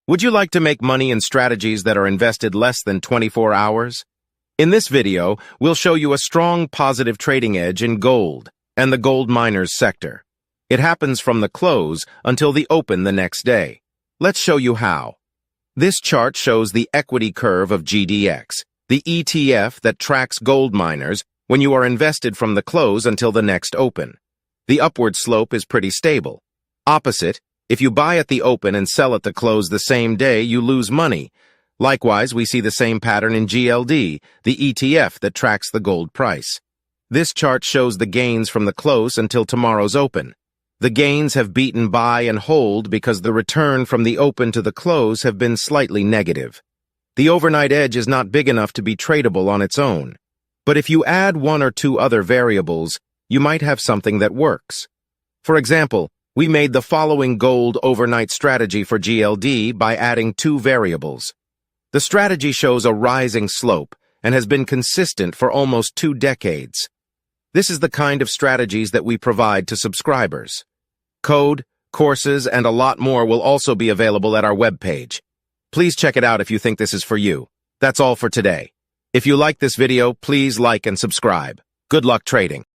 Would you like to make money in strategies that are invested less than 24 hours? In this video, we'll show you a strong positive trading edge in gold and the gold miners sector. It happens from the close until the open the next day. Let's show you how. This chart shows the equity curve of GDX, the ETF that tracks gold miners when you are invested from the close until the next open. The upward slope is pretty stable. Opposite, if you buy at the open and sell at the close the same day, you lose money. Likewise, we see the same pattern in GLD, the ETF that tracks the gold price. This chart shows the gains from the close until tomorrow's open. The gains have beaten buy and hold because the return from the open to the close have been slightly negative. The overnight edge is not big enough to be tradable on its own. But if you add one or two other variables, you might have something that works. For example, we made the following gold overnight strategy for GLD by adding two variables. The strategy shows a rising slope and has been consistent for almost 2 decades. This is the kind of strategies that we provide to subscribers. Code, courses, and a lot more will also be available at our webpage. Please check it out if you think this is for you. That's all for today. If you like this video, please like and subscribe. Good luck trading.